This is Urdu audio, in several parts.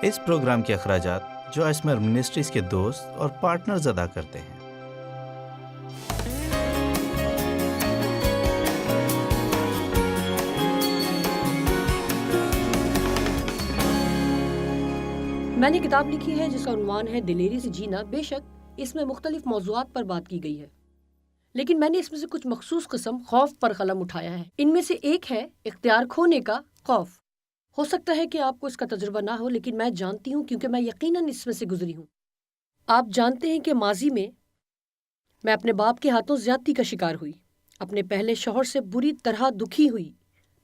اس پروگرام کے اخراجات جو اسمر منسٹریز کے دوست اور پارٹنرز ادا کرتے ہیں۔ میں نے کتاب لکھی ہے جس کا عنوان ہے دلیری سے جینا۔ بے شک اس میں مختلف موضوعات پر بات کی گئی ہے، لیکن میں نے اس میں سے کچھ مخصوص قسم خوف پر قلم اٹھایا ہے۔ ان میں سے ایک ہے اختیار کھونے کا خوف۔ ہو سکتا ہے کہ آپ کو اس کا تجربہ نہ ہو، لیکن میں جانتی ہوں کیونکہ میں یقیناً اس میں سے گزری ہوں۔ آپ جانتے ہیں کہ ماضی میں اپنے باپ کے ہاتھوں زیادتی کا شکار ہوئی، اپنے پہلے شوہر سے بری طرح دکھی ہوئی،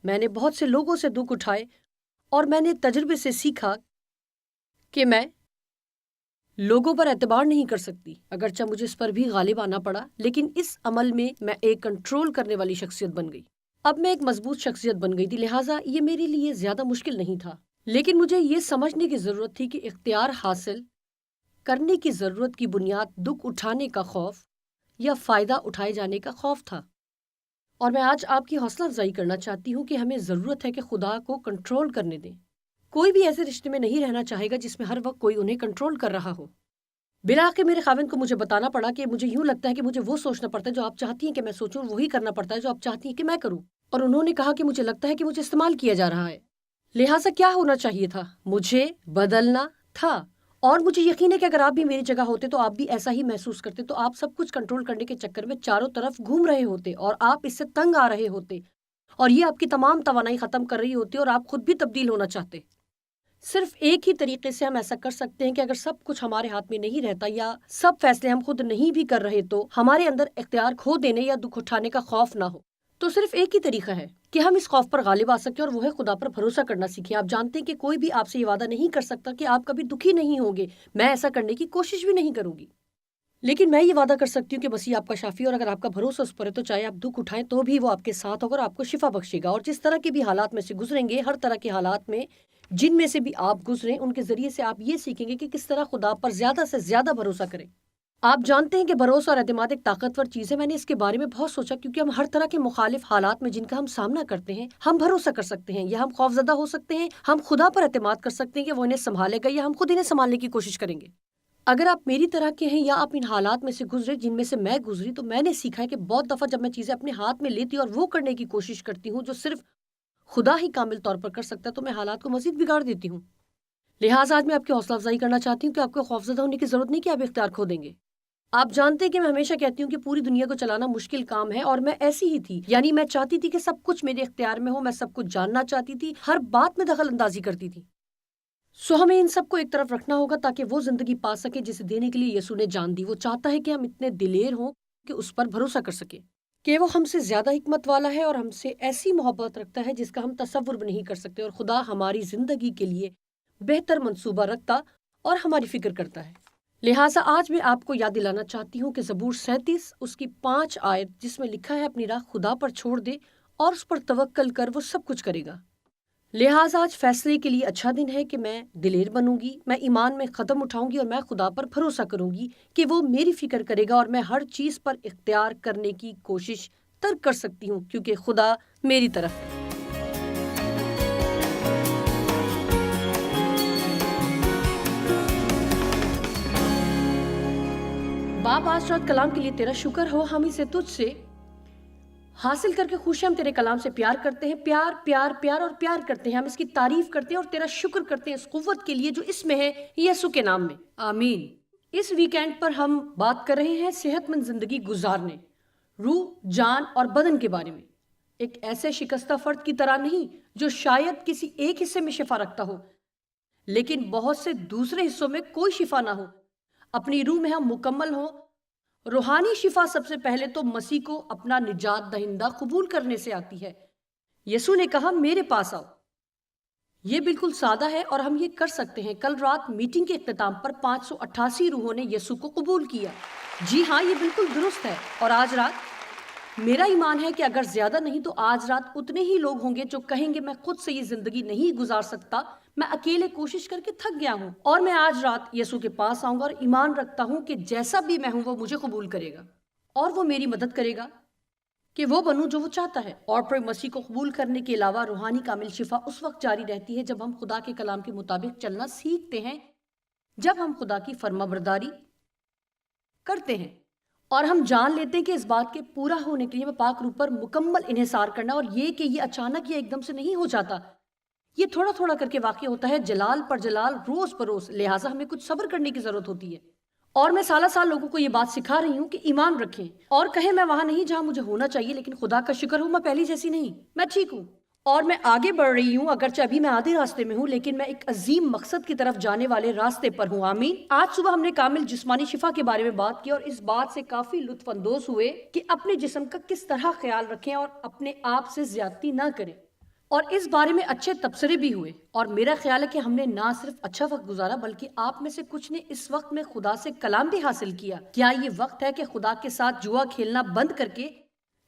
میں نے بہت سے لوگوں سے دکھ اٹھائے، اور میں نے تجربے سے سیکھا کہ میں لوگوں پر اعتبار نہیں کر سکتی، اگرچہ مجھے اس پر بھی غالب آنا پڑا، لیکن اس عمل میں میں ایک کنٹرول کرنے والی شخصیت بن گئی۔ اب میں ایک مضبوط شخصیت بن گئی تھی، لہٰذا یہ میرے لیے زیادہ مشکل نہیں تھا، لیکن مجھے یہ سمجھنے کی ضرورت تھی کہ اختیار حاصل کرنے کی ضرورت کی بنیاد دکھ اٹھانے کا خوف یا فائدہ اٹھائے جانے کا خوف تھا۔ اور میں آج آپ کی حوصلہ افزائی کرنا چاہتی ہوں کہ ہمیں ضرورت ہے کہ خدا کو کنٹرول کرنے دیں۔ کوئی بھی ایسے رشتے میں نہیں رہنا چاہے گا جس میں ہر وقت کوئی انہیں کنٹرول کر رہا ہو۔ بالآخر میرے خاوند کو مجھے بتانا پڑا کہ مجھے یوں لگتا ہے کہ مجھے وہ سوچنا پڑتا ہے جو آپ چاہتی ہیں کہ میں سوچوں، وہی کرنا پڑتا ہے جو آپ چاہتی ہیں کہ میں کروں۔ اور انہوں نے کہا کہ مجھے لگتا ہے کہ مجھے استعمال کیا جا رہا ہے، لہٰذا کیا ہونا چاہیے تھا؟ مجھے بدلنا تھا۔ اور مجھے یقین ہے کہ اگر آپ بھی میری جگہ ہوتے تو آپ بھی ایسا ہی محسوس کرتے، تو آپ سب کچھ کنٹرول کرنے کے چکر میں چاروں طرف گھوم رہے ہوتے اور آپ اس سے تنگ آ رہے ہوتے، اور یہ آپ کی تمام توانائی ختم کر رہی ہوتی اور آپ خود بھی تبدیل ہونا چاہتے۔ صرف ایک ہی طریقے سے ہم ایسا کر سکتے ہیں کہ اگر سب کچھ ہمارے ہاتھ میں نہیں رہتا یا سب فیصلے ہم خود نہیں بھی کر رہے تو ہمارے اندر اختیار کھو دینے یا دکھ اٹھانے کا خوف نہ ہو، تو صرف ایک ہی طریقہ ہے کہ ہم اس خوف پر غالب آ سکیں، اور وہ ہے خدا پر بھروسہ کرنا سیکھیں۔ آپ جانتے ہیں کہ کوئی بھی آپ سے یہ وعدہ نہیں کر سکتا کہ آپ کبھی دکھی نہیں ہوں گے، میں ایسا کرنے کی کوشش بھی نہیں کروں گی، لیکن میں یہ وعدہ کر سکتی ہوں کہ مسیح آپ کا شافی، اور اگر آپ کا بھروسہ اس پر ہے تو چاہے آپ دکھ اٹھائیں تو بھی وہ آپ کے ساتھ ہوگا اور آپ کو شفا بخشے گا۔ اور جس طرح کے بھی حالات میں سے گزریں گے، ہر طرح کے حالات میں جن میں سے بھی آپ گزریں، ان کے ذریعے سے آپ یہ سیکھیں گے کہ کس طرح خدا پر زیادہ سے زیادہ بھروسہ کریں۔ آپ جانتے ہیں کہ بھروسہ اور اعتماد ایک طاقتور چیز ہے۔ میں نے اس کے بارے میں بہت سوچا، کیونکہ ہم ہر طرح کے مخالف حالات میں جن کا ہم سامنا کرتے ہیں، ہم بھروسہ کر سکتے ہیں، یا ہم خوفزدہ ہو سکتے ہیں، ہم خدا پر اعتماد کر سکتے ہیں کہ وہ انہیں سنبھالے گا، یا ہم خود انہیں سنبھالنے کی کوشش کریں گے۔ اگر آپ میری طرح کے ہیں یا آپ ان حالات میں سے گزرے جن میں سے میں گزری، تو میں نے سیکھا ہے کہ بہت دفعہ جب میں چیزیں اپنے ہاتھ میں لیتی اور وہ کرنے کی کوشش کرتی ہوں جو صرف خدا ہی کامل طور پر کر سکتا ہے، تو میں حالات کو مزید بگاڑ دیتی ہوں۔ لہٰذا آج میں آپ کی حوصلہ افزائی کرنا چاہتی ہوں کہ آپ کو خوفزدہ ہونے کی ضرورت نہیں کہ آپ اختیار کھو دیں گے۔ آپ جانتے ہیں کہ میں ہمیشہ کہتی ہوں کہ پوری دنیا کو چلانا مشکل کام ہے، اور میں ایسی ہی تھی، یعنی میں چاہتی تھی کہ سب کچھ میرے اختیار میں ہو، میں سب کچھ جاننا چاہتی تھی، ہر بات میں دخل اندازی کرتی تھی۔ ہمیں ان سب کو ایک طرف رکھنا ہوگا تاکہ وہ زندگی پا سکے جسے دینے کے لیے یسوع نے جان دی۔ وہ چاہتا ہے کہ ہم اتنے دلیر ہوں کہ اس پر بھروسہ کر سکیں کہ وہ ہم سے زیادہ حکمت والا ہے اور ہم سے ایسی محبت رکھتا ہے جس کا ہم تصور بھی نہیں کر سکتے، اور خدا ہماری زندگی کے لیے بہتر منصوبہ رکھتا اور ہماری فکر کرتا ہے۔ لہٰذا آج میں آپ کو یاد دلانا چاہتی ہوں کہ زبور 37 اس کی 5 آیت، جس میں لکھا ہے اپنی راہ خدا پر چھوڑ دے اور اس پر توکل کر، وہ سب کچھ کرے گا۔ لہٰذا آج فیصلے کے لیے اچھا دن ہے کہ میں دلیر بنوں گی، میں ایمان میں قدم اٹھاؤں گی، اور میں خدا پر بھروسہ کروں گی کہ وہ میری فکر کرے گا، اور میں ہر چیز پر اختیار کرنے کی کوشش ترک کر سکتی ہوں کیونکہ خدا میری طرف ہے۔ باپ، آج رات کلام کے لیے تیرا شکر ہو، ہم اسے تجھ سے حاصل کر کے خوش ہم تیرے کلام سے پیار کرتے ہیں، پیار پیار پیار اور پیار کرتے ہیں، ہم اس کی تعریف کرتے ہیں اور تیرا شکر کرتے ہیں اس قوت کے لیے جو اس میں ہے، یسوع کے نام میں، آمین۔ اس ویکینڈ پر ہم بات کر رہے ہیں صحت مند زندگی گزارنے، روح، جان اور بدن کے بارے میں۔ ایک ایسے شکستہ فرد کی طرح نہیں جو شاید کسی ایک حصے میں شفا رکھتا ہو لیکن بہت سے دوسرے حصوں میں کوئی شفا نہ ہو۔ اپنی روح میں ہم مکمل ہوں۔ روحانی شفا سب سے پہلے تو مسیح کو اپنا نجات دہندہ قبول کرنے سے آتی ہے۔ یسوع نے کہا میرے پاس آؤ۔ یہ بالکل سادہ ہے اور ہم یہ کر سکتے ہیں۔ کل رات میٹنگ کے اختتام پر 588 روحوں نے یسوع کو قبول کیا۔ جی ہاں، یہ بالکل درست ہے۔ اور آج رات میرا ایمان ہے کہ اگر زیادہ نہیں تو آج رات اتنے ہی لوگ ہوں گے جو کہیں گے میں خود سے یہ زندگی نہیں گزار سکتا، میں اکیلے کوشش کر کے تھک گیا ہوں، اور میں آج رات یسوع کے پاس آؤں گا اور ایمان رکھتا ہوں کہ جیسا بھی میں ہوں وہ مجھے قبول کرے گا اور وہ میری مدد کرے گا کہ وہ بنوں جو وہ چاہتا ہے، اور پھر مسیح کو قبول کرنے کے علاوہ روحانی کامل شفا اس وقت جاری رہتی ہے جب ہم خدا کے کلام کے مطابق چلنا سیکھتے ہیں، جب ہم خدا کی فرما برداری کرتے ہیں اور ہم جان لیتے ہیں کہ اس بات کے پورا ہونے کے لیے میں پاک روح پر مکمل انحصار کرنا، اور یہ کہ یہ اچانک یا ایک دم سے نہیں ہو جاتا، یہ تھوڑا تھوڑا کر کے واقع ہوتا ہے، جلال پر جلال، روز بروز، لہٰذا ہمیں کچھ صبر کرنے کی ضرورت ہوتی ہے۔ اور میں سالہ سال لوگوں کو یہ بات سکھا رہی ہوں کہ ایمان رکھیں اور کہیں میں وہاں نہیں جہاں مجھے ہونا چاہیے، لیکن خدا کا شکر ہو میں پہلی جیسی نہیں، میں ٹھیک ہوں اور میں آگے بڑھ رہی ہوں، اگرچہ ابھی میں آدھے راستے میں ہوں، لیکن میں ایک عظیم مقصد کی طرف جانے والے راستے پر ہوں۔ آمین۔ آج صبح ہم نے کامل جسمانی شفا کے بارے میں بات کی اور اس بات سے کافی لطف اندوز ہوئے کہ اپنے جسم کا کس طرح خیال رکھیں اور اپنے آپ سے زیادتی نہ کریں، اور اس بارے میں اچھے تبصرے بھی ہوئے، اور میرا خیال ہے کہ ہم نے نہ صرف اچھا وقت گزارا بلکہ آپ میں سے کچھ نے اس وقت میں خدا سے کلام بھی حاصل کیا۔ کیا یہ وقت ہے کہ خدا کے ساتھ جوا کھیلنا بند کر کے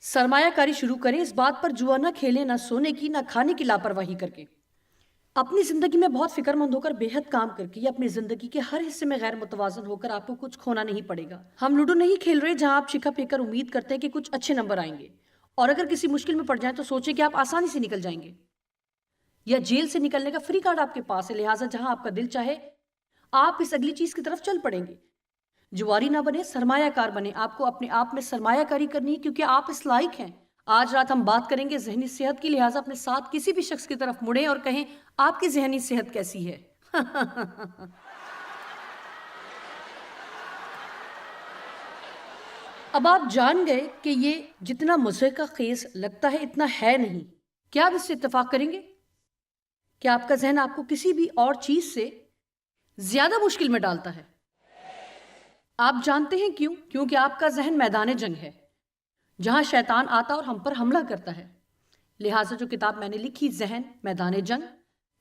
سرمایہ کاری شروع کریں؟ اس بات پر جوا نہ کھیلیں، نہ سونے کی، نہ کھانے کی لاپرواہی کر کے، اپنی زندگی میں بہت فکر مند ہو کر، بے حد کام کر کے، یا اپنی زندگی کے ہر حصے میں غیر متوازن ہو کر آپ کو کچھ کھونا نہیں پڑے گا۔ ہم لوڈو نہیں کھیل رہے جہاں آپ چکھا پی کر امید کرتے ہیں کہ کچھ اچھے نمبر آئیں گے، اور اگر کسی مشکل میں پڑ جائیں تو سوچیں کہ آپ آسانی سے نکل جائیں گے، یا جیل سے نکلنے کا فری کارڈ آپ کے پاس ہے، لہٰذا جہاں آپ کا دل چاہے آپ اس اگلی چیز کی طرف چل پڑیں گے۔ جواری نہ بنے، سرمایہ کار بنے۔ آپ کو اپنے آپ میں سرمایہ کاری کرنی ہے کیونکہ آپ اس لائق ہیں۔ آج رات ہم بات کریں گے ذہنی صحت کی، لہٰذا اپنے ساتھ کسی بھی شخص کی طرف مڑیں اور کہیں آپ کی ذہنی صحت کیسی ہے؟ اب آپ جان گئے کہ یہ جتنا مزے کا خیز لگتا ہے اتنا ہے نہیں۔ کیا آپ اس سے اتفاق کریں گے کہ آپ کا ذہن آپ کو کسی بھی اور چیز سے زیادہ مشکل میں ڈالتا ہے؟ آپ جانتے ہیں کیوں؟ کیونکہ آپ کا ذہن میدان جنگ ہے جہاں شیطان آتا اور ہم پر حملہ کرتا ہے۔ لہٰذا جو کتاب میں نے لکھی، ذہن میدان جنگ،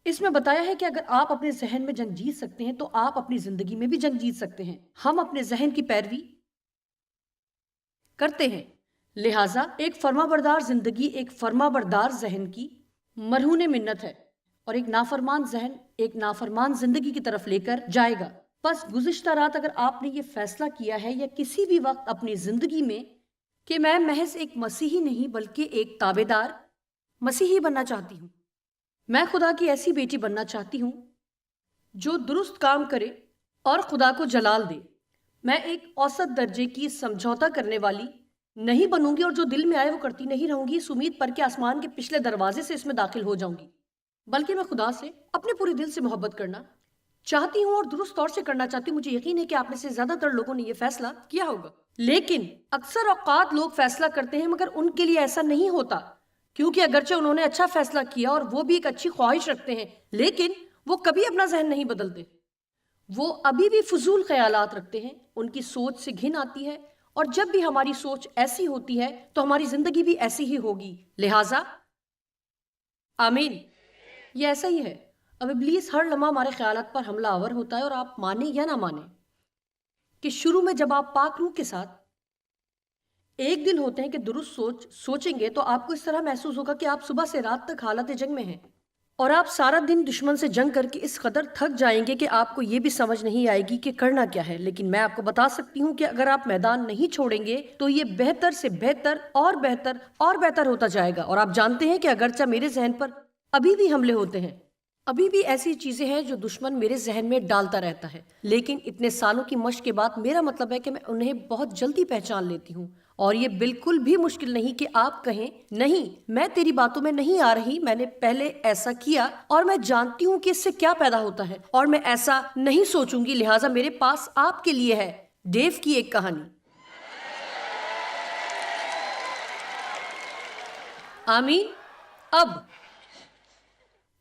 اس میں بتایا ہے کہ اگر آپ اپنے ذہن میں جنگ جیت سکتے ہیں تو آپ اپنی زندگی میں بھی جنگ جیت سکتے ہیں۔ ہم اپنے ذہن کی پیروی کرتے ہیں، لہٰذا ایک فرما بردار زندگی ایک فرما بردار ذہن کی مرہون منت ہے، اور ایک نافرمان ذہن ایک نافرمان زندگی کی طرف لے کر جائے گا۔ بس گزشتہ رات اگر آپ نے یہ فیصلہ کیا ہے یا کسی بھی وقت اپنی زندگی میں کہ میں محض ایک مسیحی نہیں بلکہ ایک تابع دار مسیحی بننا چاہتی ہوں، میں خدا کی ایسی بیٹی بننا چاہتی ہوں جو درست کام کرے اور خدا کو جلال دے، میں ایک اوسط درجے کی سمجھوتا کرنے والی نہیں بنوں گی اور جو دل میں آئے وہ کرتی نہیں رہوں گی اس امید پر کہ آسمان کے پچھلے دروازے سے اس میں داخل ہو جاؤں گی، بلکہ میں خدا سے اپنے پورے دل سے محبت کرنا چاہتی ہوں اور درست طور سے کرنا چاہتی ہوں۔ مجھے یقین ہے کہ آپ میں سے زیادہ تر لوگوں نے یہ فیصلہ کیا ہوگا، لیکن اکثر اوقات لوگ فیصلہ کرتے ہیں مگر ان کے لیے ایسا نہیں ہوتا، کیونکہ اگرچہ انہوں نے اچھا فیصلہ کیا اور وہ بھی ایک اچھی خواہش رکھتے ہیں، لیکن وہ کبھی اپنا ذہن نہیں بدلتے، وہ ابھی بھی فضول خیالات رکھتے ہیں، ان کی سوچ سے گھن آتی ہے، اور جب بھی ہماری سوچ ایسی ہوتی ہے تو ہماری زندگی بھی ایسی ہی ہوگی۔ لہٰذا آمین، یہ ایسا ہی ہے۔ اب ابلیس ہر لمحہ ہمارے خیالات پر حملہ آور ہوتا ہے، اور آپ مانیں یا نہ مانیں کہ شروع میں جب آپ پاک روح کے ساتھ ایک دل ہوتے ہیں کہ درست سوچیں گے تو آپ کو اس طرح محسوس ہوگا کہ آپ صبح سے رات تک حالت جنگ میں ہیں، اور آپ سارا دن دشمن سے جنگ کر کے اس قدر تھک جائیں گے کہ آپ کو یہ بھی سمجھ نہیں آئے گی کہ کرنا کیا ہے۔ لیکن میں آپ کو بتا سکتی ہوں کہ اگر آپ میدان نہیں چھوڑیں گے تو یہ بہتر سے بہتر اور بہتر اور بہتر ہوتا جائے گا۔ اور آپ جانتے ہیں کہ اگرچہ میرے ذہن پر ابھی بھی حملے ہوتے ہیں، ابھی بھی ایسی چیزیں ہیں جو دشمن میرے ذہن میں ڈالتا رہتا ہے، لیکن اتنے سالوں کی مشق کے بعد میرا مطلب ہے کہ میں انہیں بہت جلدی پہچان لیتی ہوں، اور یہ بالکل بھی مشکل نہیں کہ آپ کہیں نہیں میں تیری باتوں میں نہیں آ رہی، میں نے پہلے ایسا کیا اور میں جانتی ہوں کہ اس سے کیا پیدا ہوتا ہے، اور میں ایسا نہیں سوچوں گی، لہٰذا میرے پاس آپ کے لیے ہے ڈیو کی ایک کہانی۔ آمین۔ اب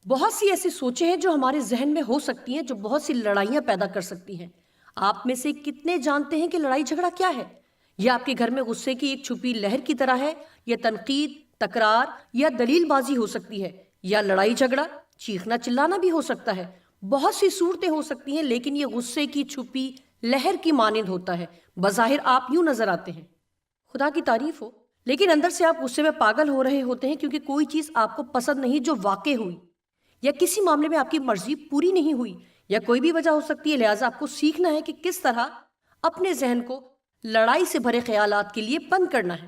بہت سی ایسی سوچیں ہیں جو ہمارے ذہن میں ہو سکتی ہیں جو بہت سی لڑائیاں پیدا کر سکتی ہیں۔ آپ میں سے کتنے جانتے ہیں کہ لڑائی جھگڑا کیا ہے؟ یہ آپ کے گھر میں غصے کی ایک چھپی لہر کی طرح ہے، یا تنقید، تکرار یا دلیل بازی ہو سکتی ہے، یا لڑائی جھگڑا چیخنا چلانا بھی ہو سکتا ہے۔ بہت سی صورتیں ہو سکتی ہیں، لیکن یہ غصے کی چھپی لہر کی مانند ہوتا ہے۔ بظاہر آپ یوں نظر آتے ہیں، خدا کی تعریف ہو، لیکن اندر سے آپ غصے میں پاگل ہو رہے ہوتے ہیں کیونکہ کوئی چیز آپ کو پسند نہیں جو واقع ہوئی، یا کسی معاملے میں آپ کی مرضی پوری نہیں ہوئی، یا کوئی بھی وجہ ہو سکتی ہے۔ لہٰذا آپ کو سیکھنا ہے کہ کس طرح اپنے ذہن کو لڑائی سے بھرے خیالات کے لیے بند کرنا ہے۔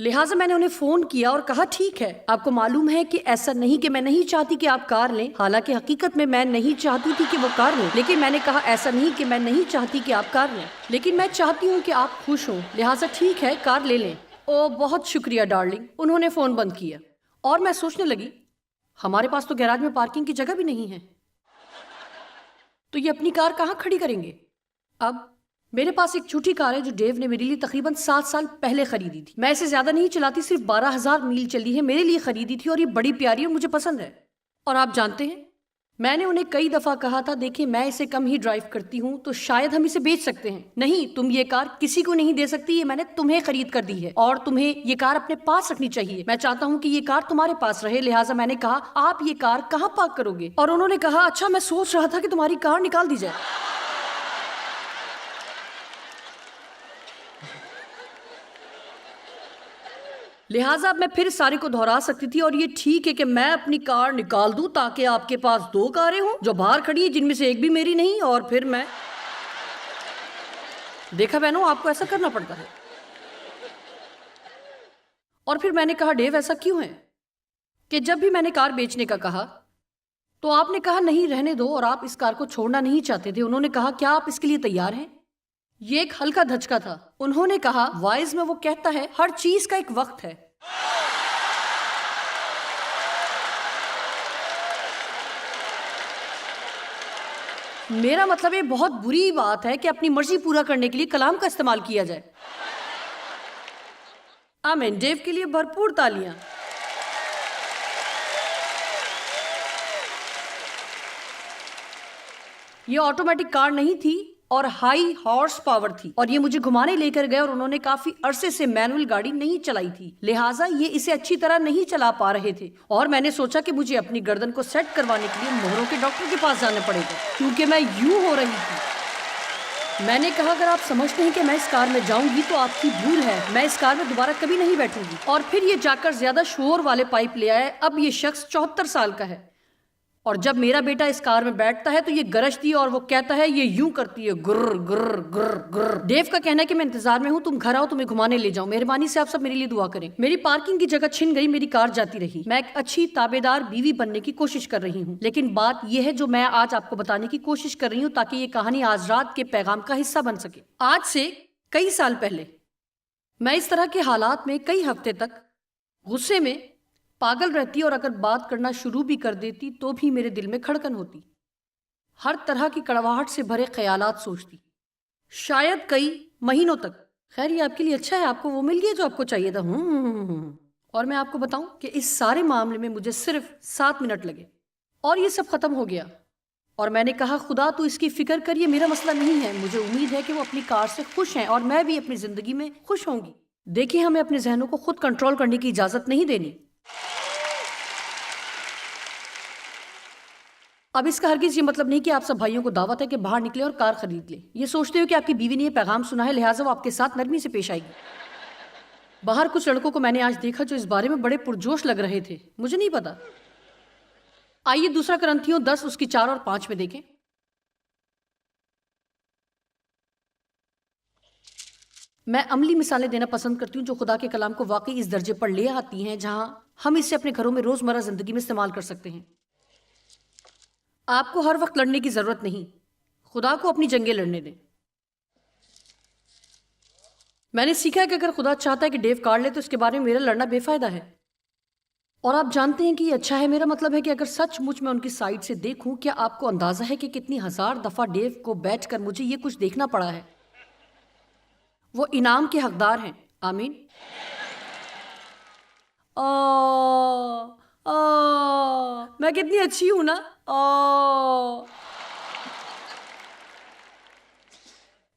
لہٰذا میں نے انہیں فون کیا اور کہا ٹھیک ہے، آپ کو معلوم ہے کہ ایسا نہیں کہ میں نہیں چاہتی کہ آپ کار لیں، حالانکہ حقیقت میں میں نہیں چاہتی تھی کہ وہ کار لیں، لیکن میں نے کہا ایسا نہیں کہ میں نہیں چاہتی کہ آپ کار لیں، لیکن میں چاہتی ہوں کہ آپ خوش ہوں، لہٰذا ٹھیک ہے کار لے لیں۔ او بہت شکریہ ڈارلنگ۔ انہوں نے فون بند کیا اور میں سوچنے لگی ہمارے پاس تو گیراج میں پارکنگ کی جگہ بھی نہیں ہے، تو یہ اپنی کار کہاں کھڑی کریں گے؟ اب میرے پاس ایک چھوٹی کار ہے جو ڈیو نے میرے لیے تقریباً 7 سال پہلے خریدی تھی۔ میں اسے زیادہ نہیں چلاتی، صرف 12,000 میل چلی ہے، میرے لیے خریدی تھی اور یہ بڑی پیاری اور مجھے پسند ہے۔ اور آپ جانتے ہیں میں نے انہیں کئی دفعہ کہا تھا دیکھیں میں اسے کم ہی ڈرائیو کرتی ہوں تو شاید ہم اسے بیچ سکتے ہیں۔ نہیں، تم یہ کار کسی کو نہیں دے سکتی، یہ میں نے تمہیں خرید کر دی ہے اور تمہیں یہ کار اپنے پاس رکھنی چاہیے۔ میں چاہتا ہوں کہ یہ کار تمہارے پاس رہے، لہٰذا میں نے کہا آپ یہ کار کہاں پارک کرو گے؟ اور انہوں نے کہا اچھا میں سوچ رہا تھا کہ تمہاری کار نکال دی جائے۔ لہٰذا اب میں پھر سارے کو دہرا سکتی تھی اور یہ ٹھیک ہے کہ میں اپنی کار نکال دوں تاکہ آپ کے پاس 2 کاریں ہوں جو باہر کھڑی ہیں جن میں سے ایک بھی میری نہیں، اور پھر میں دیکھا بہنوں آپ کو ایسا کرنا پڑتا ہے۔ اور پھر میں نے کہا ڈیو ایسا کیوں ہے کہ جب بھی میں نے کار بیچنے کا کہا تو آپ نے کہا نہیں رہنے دو اور آپ اس کار کو چھوڑنا نہیں چاہتے تھے۔ انہوں نے کہا کیا آپ اس کے لیے تیار ہیں؟ یہ ایک ہلکا دھچکا تھا۔ انہوں نے کہا وائز میں وہ کہتا ہے ہر چیز کا ایک وقت ہے۔ میرا مطلب یہ بہت بری بات ہے کہ اپنی مرضی پورا کرنے کے لیے کلام کا استعمال کیا جائے۔ آمین۔ ڈیو کے لیے بھرپور تالیاں۔ یہ آٹومیٹک کار نہیں تھی اور ہائی ہارس پاور تھی اور یہ مجھے گھمانے لے کر گئے اور انہوں نے کافی عرصے سے مینول گاڑی نہیں چلائی تھی، لہٰذا یہ اسے اچھی طرح نہیں چلا پا رہے تھے اور میں نے سوچا کہ مجھے اپنی گردن کو سیٹ کروانے کے لیے مہروں کے ڈاکٹر کے پاس جانا پڑے گا کیونکہ میں یوں ہو رہی تھی۔ میں نے کہا اگر آپ سمجھتے ہیں کہ میں اس کار میں جاؤں گی تو آپ کی بھول ہے، میں اس کار میں دوبارہ کبھی نہیں بیٹھوں گی۔ اور پھر یہ جا کر زیادہ شور والے پائپ لے آئے۔ اب یہ شخص 74 سال کا ہے اور جب میرا بیٹا اس کار میں بیٹھتا ہے تو یہ گرجتی ہے اور وہ کہتا ہے یہ یوں کرتی ہے گر گر گر گر۔ ڈیو کا کہنا ہے کہ میں انتظار میں ہوں، تم گھر آؤ تمہیں گھمانے لے جاؤں، مہربانی سے آپ سب میرے لیے دعا کریں۔ میری پارکنگ کی جگہ چھن گئی، میری کار جاتی رہی۔ میں ایک اچھی تابعدار بیوی بننے کی کوشش کر رہی ہوں، لیکن بات یہ ہے جو میں آج آپ کو بتانے کی کوشش کر رہی ہوں تاکہ یہ کہانی آج رات کے پیغام کا حصہ بن سکے۔ آج سے کئی سال پہلے میں اس طرح کے حالات میں کئی ہفتے تک غصے میں پاگل رہتی اور اگر بات کرنا شروع بھی کر دیتی تو بھی میرے دل میں کھڑکن ہوتی، ہر طرح کی کڑواہٹ سے بھرے خیالات سوچتی، شاید کئی مہینوں تک۔ خیر یہ آپ کے لیے اچھا ہے، آپ کو وہ مل گیا جو آپ کو چاہیے تھا۔ اور میں آپ کو بتاؤں کہ اس سارے معاملے میں مجھے صرف 7 منٹ لگے اور یہ سب ختم ہو گیا۔ اور میں نے کہا خدا تو اس کی فکر کر، یہ میرا مسئلہ نہیں ہے، مجھے امید ہے کہ وہ اپنی کار سے خوش ہیں اور میں بھی اپنی زندگی میں خوش ہوں گی۔ دیکھیں ہمیں اپنے ذہنوں کو خود کنٹرول کرنے کی اجازت نہیں دینی۔ اب اس کا ہرگز یہ مطلب نہیں کہ آپ سب بھائیوں کو دعوت ہے کہ باہر نکلیں اور کار خرید لیں۔ یہ سوچتے ہو کہ آپ کی بیوی نے یہ پیغام سنا ہے لہٰذا وہ آپ کے ساتھ نرمی سے پیش آئے گی۔ باہر کچھ لڑکوں کو میں نے آج دیکھا جو اس بارے میں بڑے پرجوش لگ رہے تھے، مجھے نہیں پتا۔ آئیے دوسرا کرنتھیوں 10 اس کی 4 اور 5 میں دیکھیں۔ میں عملی مثالیں دینا پسند کرتی ہوں جو خدا کے کلام کو واقعی اس درجے پر لے آتی ہیں جہاں ہم اسے اپنے گھروں میں روزمرہ زندگی میں استعمال کر سکتے ہیں۔ آپ کو ہر وقت لڑنے کی ضرورت نہیں، خدا کو اپنی جنگیں لڑنے دیں۔ میں نے سیکھا ہے کہ اگر خدا چاہتا ہے کہ ڈیو کار لے تو اس کے بارے میں میرا لڑنا بے فائدہ ہے۔ اور آپ جانتے ہیں کہ یہ اچھا ہے، میرا مطلب ہے کہ اگر سچ مچ میں ان کی سائڈ سے دیکھوں، کیا آپ کو اندازہ ہے کہ کتنی ہزار دفعہ ڈیو کو بیٹھ کر مجھے یہ کچھ دیکھنا پڑا ہے؟ وہ انعام کے حقدار ہیں۔ آمین۔ میں کتنی اچھی ہوں نا۔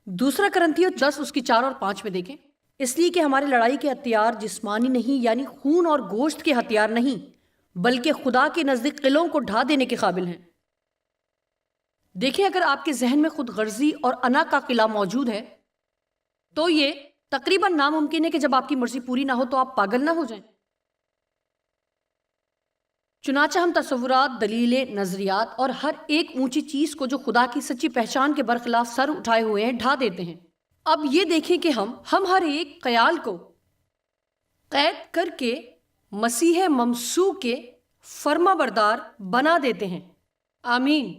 دوسرا کرنتھیوں 10 اس کی 4 اور 5 میں دیکھیں۔ اس لیے کہ ہمارے لڑائی کے ہتھیار جسمانی نہیں یعنی خون اور گوشت کے ہتھیار نہیں بلکہ خدا کے نزدیک قلعوں کو ڈھا دینے کے قابل ہیں۔ دیکھیں اگر آپ کے ذہن میں خود غرضی اور انا کا قلعہ موجود ہے تو یہ تقریباً ناممکن ہے کہ جب آپ کی مرضی پوری نہ ہو تو آپ پاگل نہ ہو جائیں۔ چنانچہ ہم تصورات، دلیلیں، نظریات اور ہر ایک اونچی چیز کو جو خدا کی سچی پہچان کے برخلاف سر اٹھائے ہوئے ہیں ڈھا دیتے ہیں۔ اب یہ دیکھیں کہ ہم ہر ایک خیال کو قید کر کے مسیح ممسوح کے فرما بردار بنا دیتے ہیں۔ آمین۔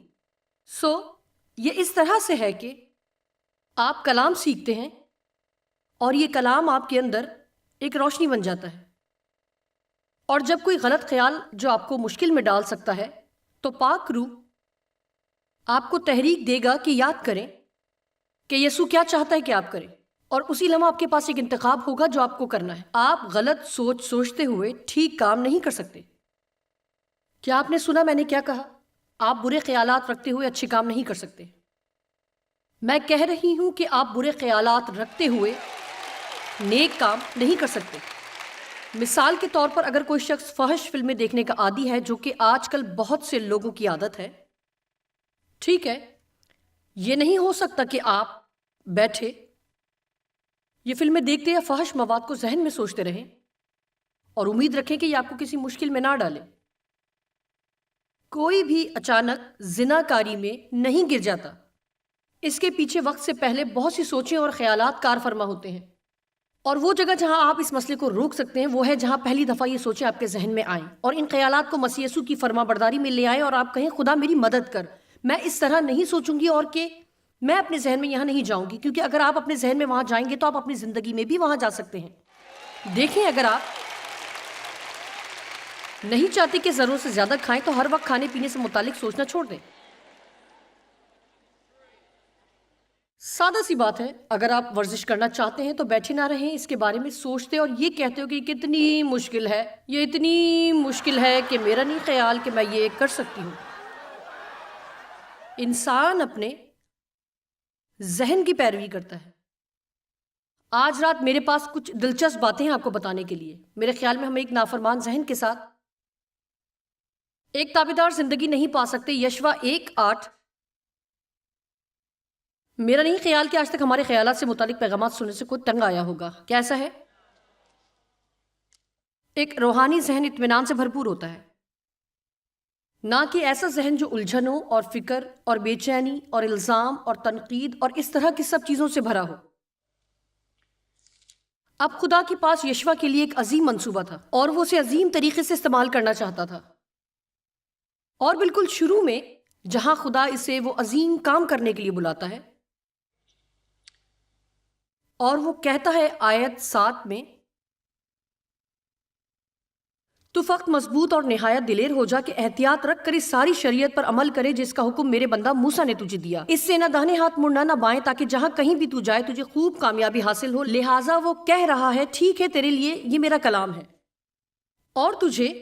یہ اس طرح سے ہے کہ آپ کلام سیکھتے ہیں اور یہ کلام آپ کے اندر ایک روشنی بن جاتا ہے، اور جب کوئی غلط خیال جو آپ کو مشکل میں ڈال سکتا ہے تو پاک روح آپ کو تحریک دے گا کہ یاد کریں کہ یسوع کیا چاہتا ہے کہ آپ کریں، اور اسی لمحہ آپ کے پاس ایک انتخاب ہوگا جو آپ کو کرنا ہے۔ آپ غلط سوچتے ہوئے ٹھیک کام نہیں کر سکتے۔ کیا آپ نے سنا میں نے کیا کہا؟ آپ برے خیالات رکھتے ہوئے اچھے کام نہیں کر سکتے۔ میں کہہ رہی ہوں کہ آپ برے خیالات رکھتے ہوئے نیک کام نہیں کر سکتے۔ مثال کے طور پر اگر کوئی شخص فحش فلمیں دیکھنے کا عادی ہے، جو کہ آج کل بہت سے لوگوں کی عادت ہے، ٹھیک ہے، یہ نہیں ہو سکتا کہ آپ بیٹھے یہ فلمیں دیکھتے یا فحش مواد کو ذہن میں سوچتے رہیں اور امید رکھیں کہ یہ آپ کو کسی مشکل میں نہ ڈالے۔ کوئی بھی اچانک زنا کاری میں نہیں گر جاتا، اس کے پیچھے وقت سے پہلے بہت سی سوچیں اور خیالات کار فرما ہوتے ہیں، اور وہ جگہ جہاں آپ اس مسئلے کو روک سکتے ہیں وہ ہے جہاں پہلی دفعہ یہ سوچیں آپ کے ذہن میں آئیں اور ان خیالات کو مسیح یسوع کی فرما برداری میں لے آئیں، اور آپ کہیں خدا میری مدد کر، میں اس طرح نہیں سوچوں گی اور کہ میں اپنے ذہن میں یہاں نہیں جاؤں گی، کیونکہ اگر آپ اپنے ذہن میں وہاں جائیں گے تو آپ اپنی زندگی میں بھی وہاں جا سکتے ہیں۔ دیکھیں، اگر آپ نہیں چاہتے کہ ضرورت سے زیادہ کھائیں تو ہر وقت کھانے پینے سے متعلق سوچنا چھوڑ دیں۔ سادہ سی بات ہے، اگر آپ ورزش کرنا چاہتے ہیں تو بیٹھے نہ رہیں اس کے بارے میں سوچتے اور یہ کہتے ہو کہ یہ کتنی مشکل ہے، یہ اتنی مشکل ہے کہ میرا نہیں خیال کہ میں یہ کر سکتی ہوں۔ انسان اپنے ذہن کی پیروی کرتا ہے۔ آج رات میرے پاس کچھ دلچسپ باتیں ہیں آپ کو بتانے کے لیے۔ میرے خیال میں ہم ایک نافرمان ذہن کے ساتھ ایک تابعدار زندگی نہیں پا سکتے۔ یشوع 1:8۔ میرا نہیں خیال کہ آج تک ہمارے خیالات سے متعلق پیغامات سننے سے کوئی تنگ آیا ہوگا۔ کیا ایسا ہے؟ ایک روحانی ذہن اطمینان سے بھرپور ہوتا ہے، نہ کہ ایسا ذہن جو الجھنوں اور فکر اور بے چینی اور الزام اور تنقید اور اس طرح کی سب چیزوں سے بھرا ہو۔ اب خدا کے پاس یشوع کے لیے ایک عظیم منصوبہ تھا اور وہ اسے عظیم طریقے سے استعمال کرنا چاہتا تھا، اور بالکل شروع میں جہاں خدا اسے وہ عظیم کام کرنے کے لیے بلاتا ہے، اور وہ کہتا ہے آیت 7 میں، تو فقط مضبوط اور نہایت دلیر ہو جا کہ احتیاط رکھ کر اس ساری شریعت پر عمل کرے جس کا حکم میرے بندہ موسیٰ نے تجھے دیا، اس سے نہ داہنے ہاتھ مڑنا نہ بائیں، تاکہ جہاں کہیں بھی تو جائے تجھے خوب کامیابی حاصل ہو۔ لہٰذا وہ کہہ رہا ہے، ٹھیک ہے، تیرے لیے یہ میرا کلام ہے اور تجھے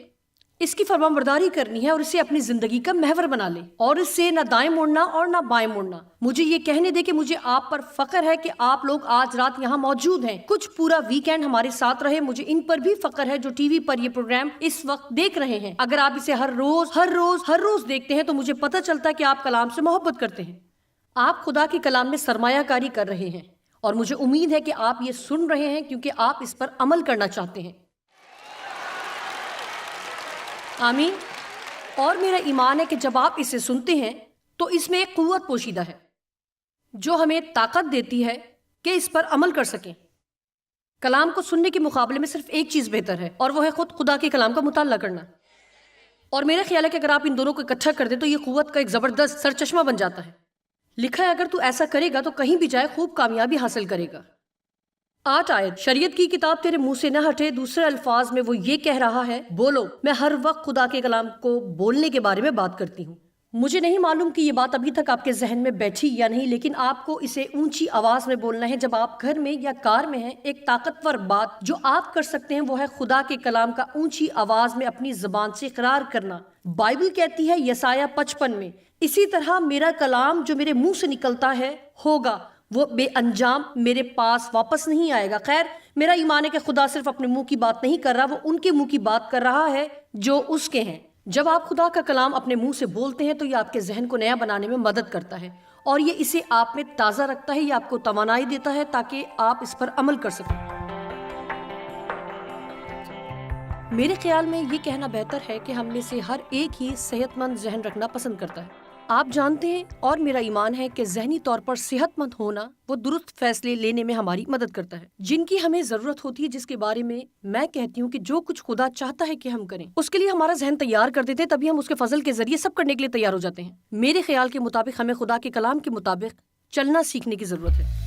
اس کی فرمانبرداری کرنی ہے اور اسے اپنی زندگی کا محور بنا لے اور اس سے نہ دائیں مڑنا اور نہ بائیں مڑنا۔ مجھے یہ کہنے دے کہ مجھے آپ پر فخر ہے کہ آپ لوگ آج رات یہاں موجود ہیں، کچھ پورا ویکینڈ ہمارے ساتھ رہے۔ مجھے ان پر بھی فخر ہے جو ٹی وی پر یہ پروگرام اس وقت دیکھ رہے ہیں۔ اگر آپ اسے ہر روز دیکھتے ہیں تو مجھے پتہ چلتا ہے کہ آپ کلام سے محبت کرتے ہیں، آپ خدا کے کلام میں سرمایہ کاری کر رہے ہیں، اور مجھے امید ہے کہ آپ یہ سن رہے ہیں کیونکہ آپ اس پر عمل کرنا چاہتے ہیں۔ آمین۔ اور میرا ایمان ہے کہ جب آپ اسے سنتے ہیں تو اس میں ایک قوت پوشیدہ ہے جو ہمیں طاقت دیتی ہے کہ اس پر عمل کر سکیں۔ کلام کو سننے کے مقابلے میں صرف ایک چیز بہتر ہے، اور وہ ہے خود خدا کے کلام کا مطالعہ کرنا۔ اور میرا خیال ہے کہ اگر آپ ان دونوں کو اکٹھا کر دیں تو یہ قوت کا ایک زبردست سرچشمہ بن جاتا ہے۔ لکھا ہے اگر تو ایسا کرے گا تو کہیں بھی جائے خوب کامیابی حاصل کرے گا۔ 8 آیت، شریعت کی کتاب تیرے منہ سے نہ ہٹے۔ دوسرے الفاظ میں وہ یہ کہہ رہا ہے، بولو۔ میں ہر وقت خدا کے کلام کو بولنے کے بارے میں بات کرتی ہوں۔ مجھے نہیں معلوم کہ یہ بات ابھی تک آپ کے ذہن میں بیٹھی یا نہیں، لیکن آپ کو اسے اونچی آواز میں بولنا ہے جب آپ گھر میں یا کار میں ہیں۔ ایک طاقتور بات جو آپ کر سکتے ہیں وہ ہے خدا کے کلام کا اونچی آواز میں اپنی زبان سے اقرار کرنا۔ بائبل کہتی ہے یسایہ 55 میں، اسی طرح میرا کلام جو میرے منہ سے نکلتا ہے ہوگا، وہ بے انجام میرے پاس واپس نہیں آئے گا۔ خیر، میرا ایمان ہے کہ خدا صرف اپنے منہ کی بات نہیں کر رہا، وہ ان کے منہ کی بات کر رہا ہے جو اس کے ہیں۔ جب آپ خدا کا کلام اپنے منہ سے بولتے ہیں تو یہ آپ کے ذہن کو نیا بنانے میں مدد کرتا ہے، اور یہ اسے آپ میں تازہ رکھتا ہے، یہ آپ کو توانائی دیتا ہے تاکہ آپ اس پر عمل کر سکیں۔ میرے خیال میں یہ کہنا بہتر ہے کہ ہم میں سے ہر ایک ہی صحت مند ذہن رکھنا پسند کرتا ہے۔ آپ جانتے ہیں اور میرا ایمان ہے کہ ذہنی طور پر صحت مند ہونا وہ درست فیصلے لینے میں ہماری مدد کرتا ہے، جن کی ہمیں ضرورت ہوتی ہے، جس کے بارے میں کہتی ہوں کہ جو کچھ خدا چاہتا ہے کہ ہم کریں اس کے لیے ہمارا ذہن تیار کر دیتے ہیں، تبھی ہم اس کے فضل کے ذریعے سب کرنے کے لیے تیار ہو جاتے ہیں۔ میرے خیال کے مطابق ہمیں خدا کے کلام کے مطابق چلنا سیکھنے کی ضرورت ہے۔